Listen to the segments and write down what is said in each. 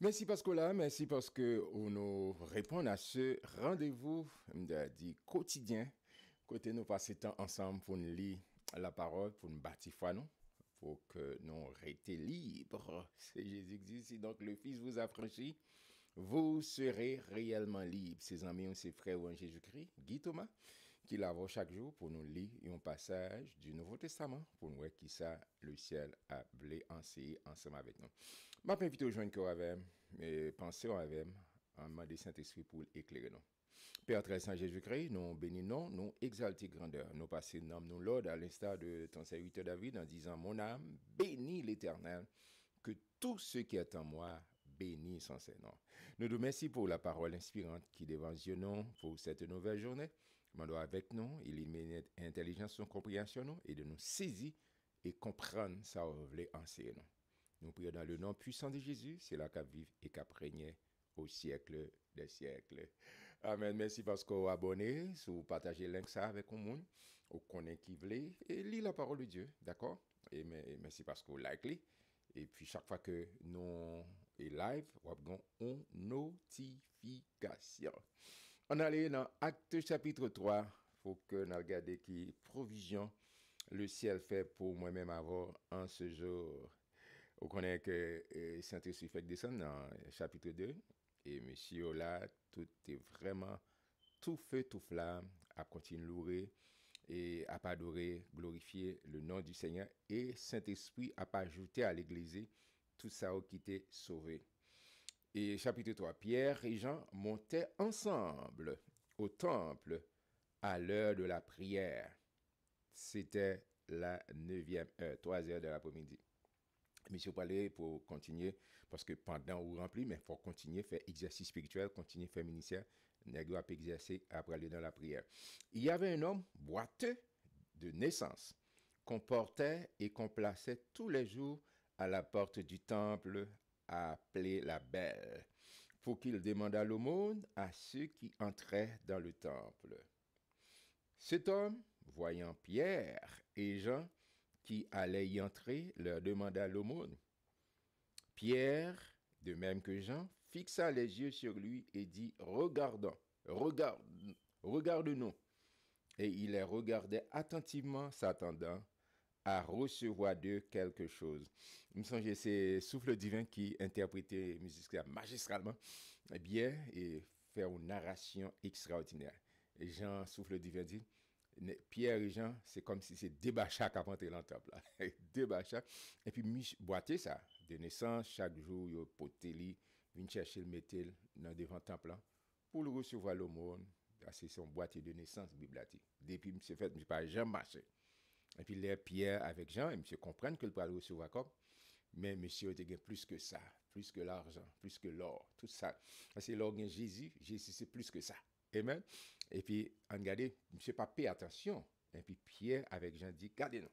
Merci parce que là, merci parce que on nous répond à ce rendez-vous dit quotidien. Côté nous passer temps ensemble pour nous lire la parole, pour nous bâtir foi, non? Pour que nous restions libres. C'est Jésus qui dit, si donc le Fils vous a franchi, vous serez réellement libre. Ses amis, ses frères en Jésus-Christ, Guy Thomas, qui l'avons chaque jour pour nous lire un passage du Nouveau Testament, pour nous voir qui ça, le ciel a voulu enseigner ensemble avec nous. Je m'invite aux gens qui avaient pensé, avec en demandant Saint-Esprit pour éclairer nous. Père très saint Jésus-Christ, nous bénissons, nous exaltons grandeur. Nous passons nom nous l'ordre à l'instar de ton serviteur David en disant, mon âme, bénis l'Éternel, que tout ce qui est en moi bénisse son Seigneur. Nous te remercions pour la parole inspirante qui devant Dieu nous pour cette nouvelle journée. Demandons avec nous, illuminer intelligence, son compréhension et de nous saisir et comprendre ça vous voulez enseigner nous. Nous prions dans le nom puissant de Jésus, c'est là qu'à vivre et qu'à régner au siècle des siècles. Amen. Merci parce qu'on abonné, si vous partagez le lien ça avec le monde, vous connaissez qui voulez et lit la parole de Dieu, d'accord? Et merci parce que vous likez. Et puis chaque fois que nous est live, vous avez une notification. On allait dans Acte chapitre 3. Il faut que nous regardions qui provision le ciel fait pour moi-même avoir en ce jour. On connaît que Saint-Esprit fait descendre dans chapitre 2. Et monsieur là, tout est vraiment tout feu, tout flamme, à continuer louer et à adorer, glorifier le nom du Seigneur. Et Saint-Esprit a pas ajouté à l'église tout ça qui était sauvé. Et chapitre 3, Pierre et Jean montaient ensemble au temple à l'heure de la prière. C'était la 9e heure, 3 heures de l'après-midi. Monsieur parlait pour continuer, parce que pendant ou rempli, mais il faut continuer, faire exercice spirituel, continuer, faire ministère, nègre à exercer après aller dans la prière. Il y avait un homme boiteux de naissance, qu'on portait et qu'on plaçait tous les jours à la porte du temple, appelé la Belle, pour qu'il demandât l'aumône à ceux qui entraient dans le temple. Cet homme, voyant Pierre et Jean, qui allaient y entrer, leur demanda l'aumône. Pierre, de même que Jean, fixa les yeux sur lui et dit, regarde-nous. Et il les regardait attentivement, s'attendant à recevoir d'eux quelque chose. Il me semble que c'est Souffle Divin qui interprétait magistralement, bien, et faire une narration extraordinaire. Et Jean, Souffle Divin dit, Pierre et Jean, c'est comme si c'est Débacha qui a monté dans le temple. Débacha. Et puis, boiter ça. De naissance, chaque jour, il y a poté, vient chercher le métal dans devant le temple pour le recevoir l'aumône. C'est son boîtier de naissance, Bible. Depuis, monsieur fait, monsieur pas jamais marché. Et puis, les Pierre avec Jean, et monsieur comprennent que le peut le recevoir comme. Mais monsieur a plus que ça, plus que l'argent, plus que l'or, tout ça. C'est l'or de Jésus, Jésus c'est plus que ça. Amen. Et puis, on regarde, monsieur pas payer attention. Et puis Pierre avec Jean dit, gardez-nous.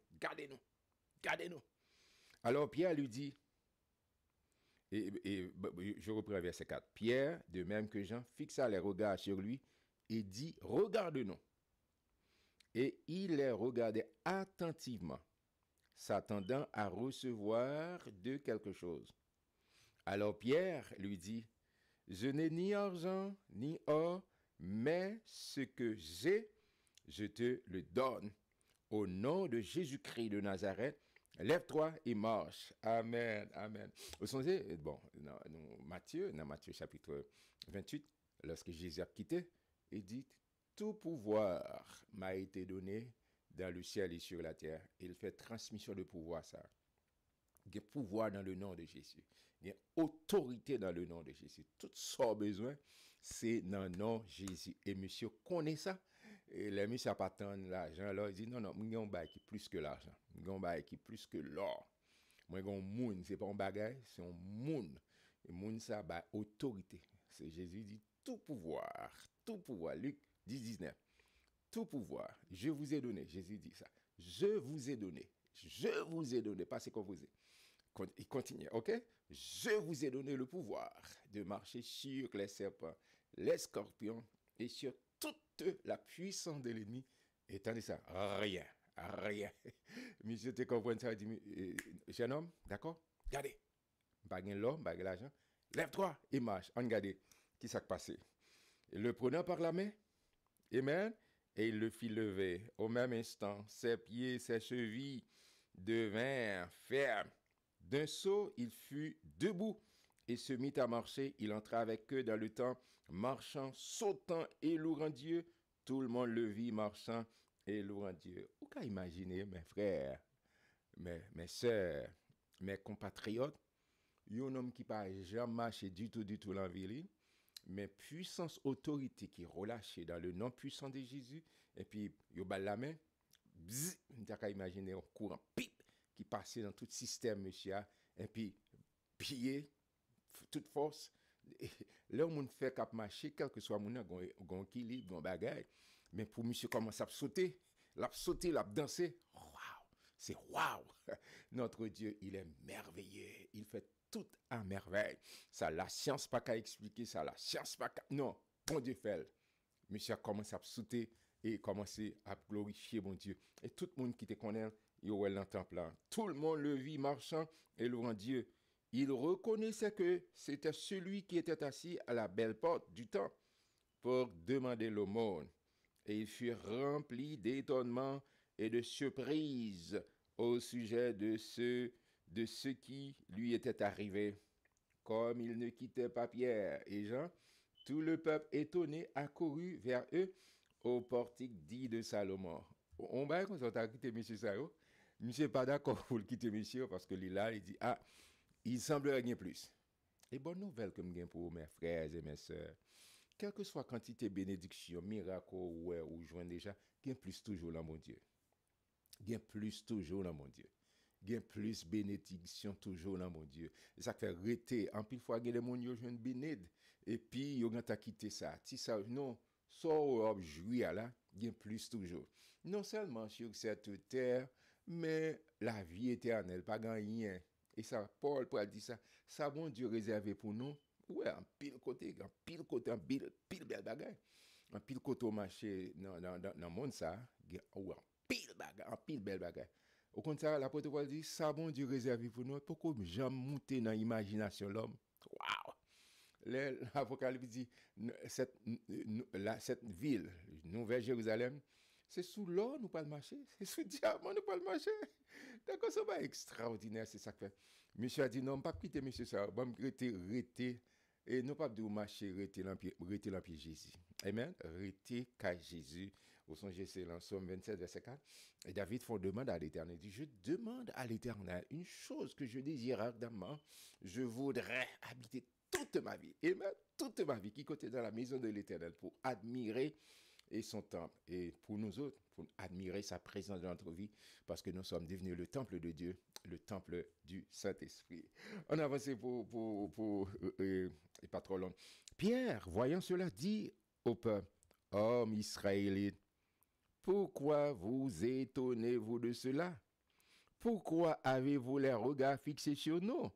Alors Pierre lui dit, et je reprends verset 4. Pierre, de même que Jean, fixa les regards sur lui et dit, regarde-nous. Et il les regardait attentivement, s'attendant à recevoir de quelque chose. Alors Pierre lui dit, je n'ai ni argent, ni or, mais ce que j'ai, je te le donne. Au nom de Jésus-Christ de Nazareth, lève-toi et marche. Amen, amen. Vous savez, bon, dans Matthieu chapitre 28, lorsque Jésus a quitté, il dit, tout pouvoir m'a été donné dans le ciel et sur la terre. Il fait transmission de pouvoir, ça. Il y a pouvoir dans le nom de Jésus. Il y a autorité dans le nom de Jésus. Tout ça besoin, c'est dans le nom de Jésus. Et monsieur connaît ça. Et les monsieur n'a pas tant l'argent. Alors il dit, non, il y a un bail qui est plus que l'argent. Il y a un bail qui est plus que l'or. Moi, il y a un monde, ce n'est pas un bagage, c'est un monde. Et monde, ça a autorité. C'est Jésus dit, tout pouvoir. Luc 10, 19. Tout pouvoir, je vous ai donné. Jésus dit ça. Je vous ai donné, pas ce qu'on vous est. Il continue, ok? Je vous ai donné le pouvoir de marcher sur les serpents, les scorpions et sur toute la puissance de l'ennemi. Et tandis ça, rien. Monsieur, tu comprends ça? Il dit, jeune homme, d'accord? Regardez, pas de l'or, pas de l'argent, Lève-toi et marche. Regardez, qui s'est passé. Et le prenant par la main, amen, et il le fit lever. Au même instant, ses pieds, ses chevilles devinrent fermes. D'un saut, il fut debout et se mit à marcher. Il entra avec eux dans le temple, marchant, sautant et louant Dieu. Tout le monde le vit marchant et louant Dieu. Vous pouvez imaginer, mes frères, mes sœurs, mes compatriotes, un homme qui n'a jamais marché du tout dans la ville, mais puissance, autorité qui est relâchée dans le nom puissant de Jésus, et puis, il y a la main, bzzz, vous pouvez imaginer un courant, pip, qui passait dans tout le système, monsieur, et puis, piller, toute force. Là, on fait cap marcher, quel que soit mon gon équilibre, gon bagaille. Mais pour monsieur commence à sauter, l'a danser. Waouh! C'est waouh! Notre Dieu, il est merveilleux. Il fait tout à merveille. Ça, la science pas qu'à expliquer ça, la science pas qu'à... Non, bon Dieu fait. Monsieur commence à sauter et commencer à glorifier mon Dieu. Et tout le monde qui te connaît, il est dans le temple là. Tout le monde le vit marchant et louant Dieu. Il reconnaissait que c'était celui qui était assis à la belle porte du temple pour demander l'aumône. Et il fut rempli d'étonnement et de surprise au sujet de ce qui lui était arrivé. Comme il ne quittait pas Pierre et Jean, tout le peuple étonné accourut vers eux au portique dit de Salomon. On va comme ça, quitter M. Sao. Monsieur n'est pas d'accord pour le quitter monsieur parce que là, il dit, ah, il semblerait gagner plus. Et bonne nouvelle que je pour mes frères et mes sœurs. Quelle que soit quantité de bénédiction, miracle ou joindre déjà, gain plus toujours dans mon Dieu. Gain plus toujours dans mon Dieu. Gain plus bénédiction toujours dans mon Dieu. Et ça fait rester. En pile fois, il y a des gens qui ont bénéd. Et puis, ils ont quitté ça. Si ça, non, soit jouir là, gain plus toujours. Non seulement sur cette terre, mais la vie éternelle, pas gagner. Et ça, Paul dire ça. Ça, bon Dieu réservé pour nous. Ouais, en pile côté, en pile belle bagaille. En pile côté au marché dans le monde, ça, ou en pile belle bagaille. Au contraire, l'apôtre Paul dit, ça, bon Dieu réservé pour nous. Pourquoi jamais monter dans l'imagination l'homme? Waouh! L'Apocalypse dit, cette ville, Nouvelle Jérusalem, c'est sous l'or nous pas le marcher, c'est sous le diamant nous pas le marcher. D'accord, ça va extraordinaire, c'est ça que fait. Monsieur a dit non, pas quitter monsieur ça, bon rester et non pas de marcher rester l'empire Jésus. Amen. Rester qu'à Jésus. Au son c'est dans Somme 27 verset 4. Et David font demande à l'Éternel, dit je demande à l'Éternel une chose que je désire ardemment, je voudrais habiter toute ma vie, et même toute ma vie qui côté dans la maison de l'Éternel pour admirer et son temple. Et pour nous autres, pour admirer sa présence dans notre vie, parce que nous sommes devenus le temple de Dieu, le temple du Saint-Esprit. On avance pour et pas trop long. Pierre, voyant cela, dit au peuple, homme israélite, pourquoi vous étonnez-vous de cela? Pourquoi avez-vous les regards fixés sur nous?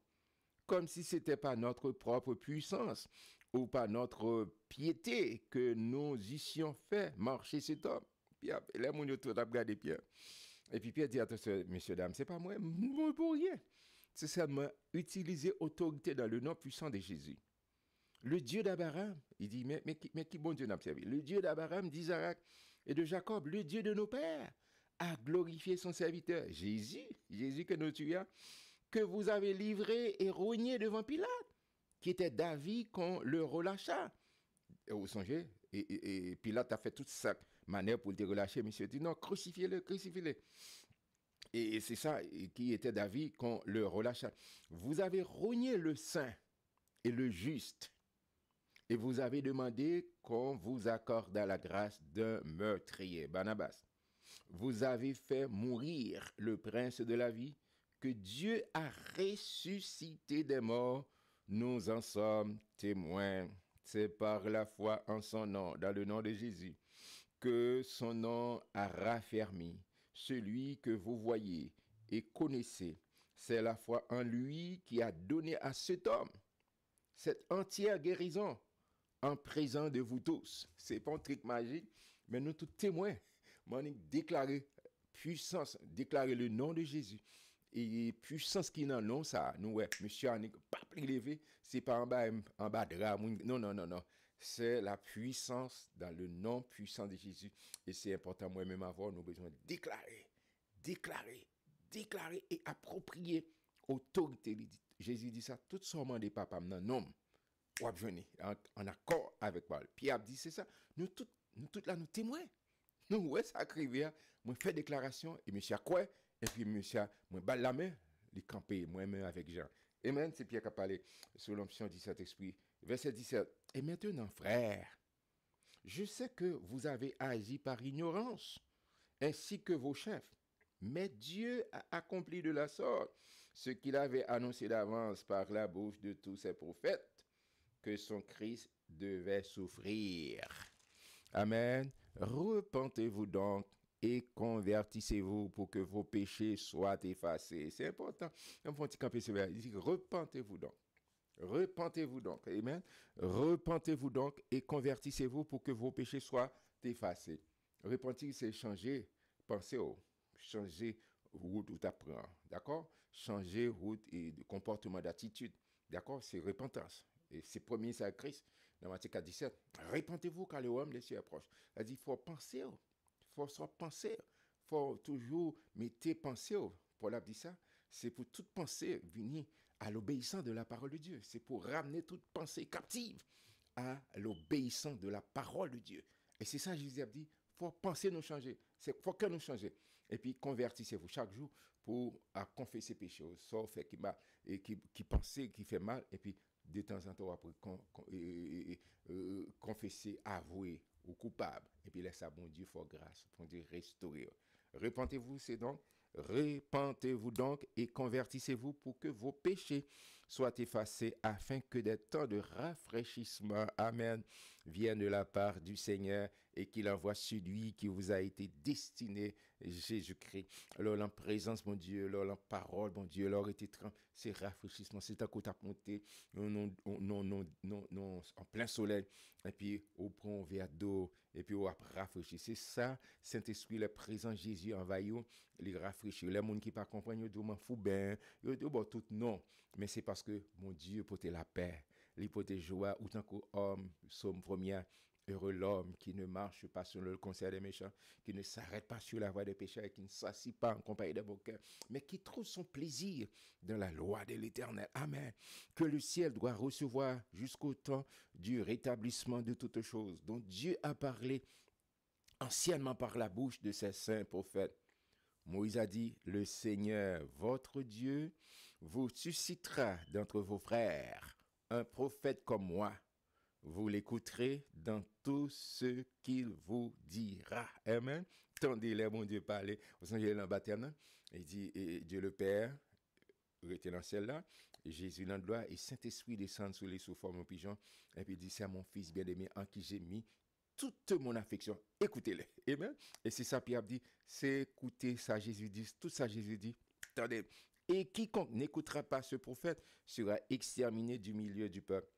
Comme si ce n'était pas notre propre puissance ou pas notre piété que nous eussions fait marcher cet homme. Puis les gens autour ont regardé Pierre. Et puis Pierre dit, attention, messieurs, dames, c'est pas moi pour rien. C'est seulement utiliser autorité dans le nom puissant de Jésus. Le Dieu d'Abraham, il dit, mais qui bon Dieu n'a pas servi? Le Dieu d'Abraham, d'Isaac et de Jacob, le Dieu de nos pères, a glorifié son serviteur, Jésus que nous tuons, que vous avez livré et rogné devant Pilate, qui était d'avis qu'on le relâcha. Et vous songez, et Pilate a fait toute sa manière pour le relâcher, monsieur dit non, crucifiez-le. Et c'est ça qui était d'avis qu'on le relâcha. Vous avez rogné le saint et le juste, et vous avez demandé qu'on vous accorde la grâce d'un meurtrier, Barnabas. Vous avez fait mourir le prince de la vie, que Dieu a ressuscité des morts, nous en sommes témoins. C'est par la foi en son nom, dans le nom de Jésus, que son nom a raffermi celui que vous voyez et connaissez. C'est la foi en lui qui a donné à cet homme cette entière guérison en présent de vous tous. C'est pas un truc magique, mais nous tous témoins. Déclarer puissance, déclarer le nom de Jésus. et puissance qui nan non ça nous ouais monsieur a pas levé c'est pas en bas de drap non non non non c'est la puissance dans le nom puissant de Jésus et c'est important moi-même avoir nous besoin de déclarer et approprier autorité. Jésus dit ça tout seulement des papas nan nom ou venir en accord avec Paul. Pierre dit c'est ça nous toutes là nous témoins. Nous ouais ça arrive moi fait déclaration et monsieur quoi et puis monsieur moi balle la main il camper moi-même avec Jean. Amen, c'est Pierre qui a parlé sous l'onction du Saint-Esprit. Verset 17. Et maintenant, frères, je sais que vous avez agi par ignorance, ainsi que vos chefs. Mais Dieu a accompli de la sorte ce qu'il avait annoncé d'avance par la bouche de tous ses prophètes, que son Christ devait souffrir. Amen. Repentez-vous donc et convertissez-vous pour que vos péchés soient effacés. C'est important. Un petit camper sévère. Il dit repentez-vous donc. Repentez-vous donc. Amen. Repentez-vous donc et convertissez-vous pour que vos péchés soient effacés. Repentir, c'est changer, penser, changer route où tu apprends. D'accord? Changer route et de comportement, d'attitude. D'accord? C'est repentance. Et c'est premier, c'est à Christ. Dans Matthieu 4, 17. Repentez-vous car le royaume des cieux approche. Il dit, il faut penser. Il faut soit penser. Il faut toujours mettre penser. Paul a dit ça. C'est pour toute pensée venir à l'obéissance de la parole de Dieu. C'est pour ramener toute pensée captive à l'obéissance de la parole de Dieu. Et c'est ça, Jésus a dit, il faut penser nous changer. Il faut que nous changer. Et puis, convertissez-vous chaque jour pour confesser péché. Ça fait qui pensait, qui fait mal. Et puis, de temps en temps, après, confesser, avouer ou coupable. Et puis, laissez à bon Dieu faire grâce, bon Dieu restaurer. Repentez-vous, c'est donc repentez-vous donc et convertissez-vous pour que vos péchés soient effacés afin que des temps de rafraîchissement, amen, viennent de la part du Seigneur et qu'il envoie celui qui vous a été destiné, Jésus-Christ. Alors, en présence, mon Dieu, alors, en parole, mon Dieu, alors, c'est rafraîchissement, c'est un coup à monter, non, en plein soleil, et puis, on prend un verre d'eau, et puis, on va rafraîchir. C'est ça, Saint-Esprit, le présent Jésus envahit, les rafraîchir. Les gens qui ne comprennent pas, ils disent, m'en fous bien, ils disent, bon, tout non. Mais c'est parce que mon Dieu porte la paix, il porte joie, autant qu'homme, Psaume 1er, heureux l'homme qui ne marche pas sur le conseil des méchants, qui ne s'arrête pas sur la voie des pécheurs, qui ne s'assit pas en compagnie des moqueurs, mais qui trouve son plaisir dans la loi de l'Éternel. Amen. Que le ciel doit recevoir jusqu'au temps du rétablissement de toutes choses, dont Dieu a parlé anciennement par la bouche de ses saints prophètes. Moïse a dit, le Seigneur, votre Dieu, vous suscitera d'entre vos frères un prophète comme moi. Vous l'écouterez dans tout ce qu'il vous dira. Amen. Tendez-les, mon Dieu, parler. Vous savez, dans le baptême, il dit, et Dieu le Père, était dans celle-là, Jésus dans le doigt, et Saint-Esprit descend sur les sous forme de pigeon, et puis il dit, c'est mon fils bien-aimé en qui j'ai mis toute mon affection. Écoutez-le. Amen. Et c'est ça, Pierre dit, c'est écouter ça, Jésus dit, tout ça, Jésus dit, attendez. Et quiconque n'écoutera pas ce prophète sera exterminé du milieu du peuple.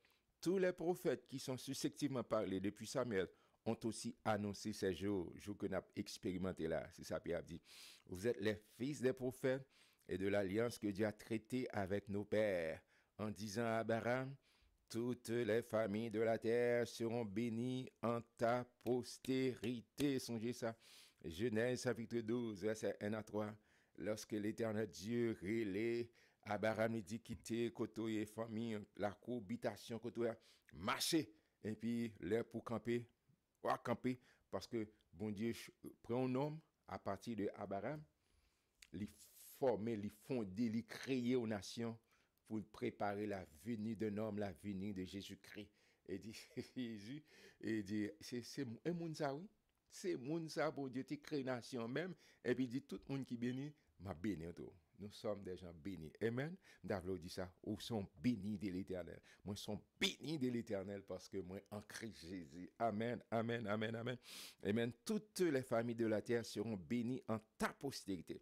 Tous les prophètes qui sont susceptibles de parler depuis Samuel ont aussi annoncé ces jours que nous avons expérimenté là. C'est ça, Pierre dit. Vous êtes les fils des prophètes et de l'alliance que Dieu a traitée avec nos pères en disant à Abraham, toutes les familles de la terre seront bénies en ta postérité. Songez ça. Genèse chapitre 12, verset 1 à 3. Lorsque l'Éternel Dieu relève Abraham dit quitter côtoyer famille, la cohabitation côtoyer marcher et puis l'air pour camper, ou camper parce que bon Dieu prend un homme à partir de Abraham, les former, les fonder, les créer aux nations pour préparer la venue d'un homme, la venue de Jésus-Christ. Et dit Jésus et dit c'est un monde ça oui, c'est monde ça bon Dieu t'es créé nation même et puis dit tout le monde qui béni m'a béni tout. Nous sommes des gens bénis. Amen. David dit ça. Nous sommes bénis de l'Éternel. Moi, sommes bénis de l'Éternel parce que moi, en Christ Jésus. Amen, amen, amen, amen. Amen. Toutes les familles de la terre seront bénies en ta postérité.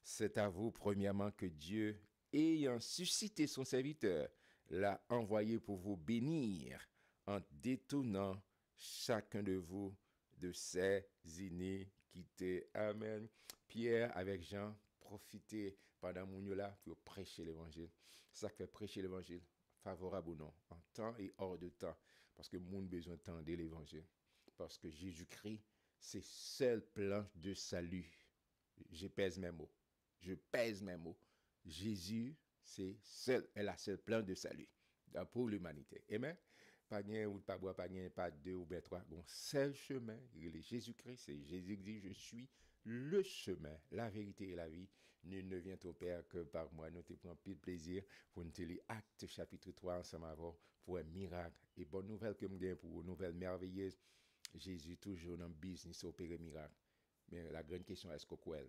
C'est à vous, premièrement, que Dieu, ayant suscité son serviteur, l'a envoyé pour vous bénir en détournant chacun de vous de ses iniquités. Amen. Pierre avec Jean, profitez pendant mon là pour prêcher l'évangile. Ça fait prêcher l'évangile, favorable ou non, en temps et hors de temps, parce que mon besoin d'entendre l'évangile. Parce que Jésus-Christ, c'est seul plan de salut. Je pèse mes mots. Je pèse mes mots. Jésus, est la seule plan de salut pour l'humanité. Amen. Pas rien ou pas boire, pas rien, pas deux ou bien trois. Bon, seul chemin, il est Jésus-Christ. C'est Jésus qui dit, je suis le chemin, la vérité et la vie. Nul ne vient au Père que par moi. Nous te prenons plus de plaisir pour nous lire Actes chapitre 3 ensemble avant pour un miracle. Et bonne nouvelle que je pour une nouvelle merveilleuse. Jésus toujours dans le business opérer miracle. Mais la grande question, est-ce qu'on croit?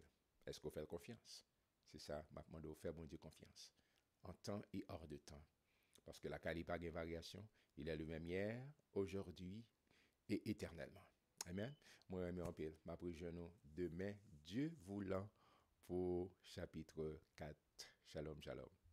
Est-ce qu'on fait confiance? C'est ça, ma demande de faire bon Dieu confiance. En temps et hors de temps. Parce que la qualité n'a pas de variation. Il est le même hier, aujourd'hui et éternellement. Amen. Moi, je en pile. Ma prière demain, Dieu voulant, pour chapitre 4. Shalom, shalom.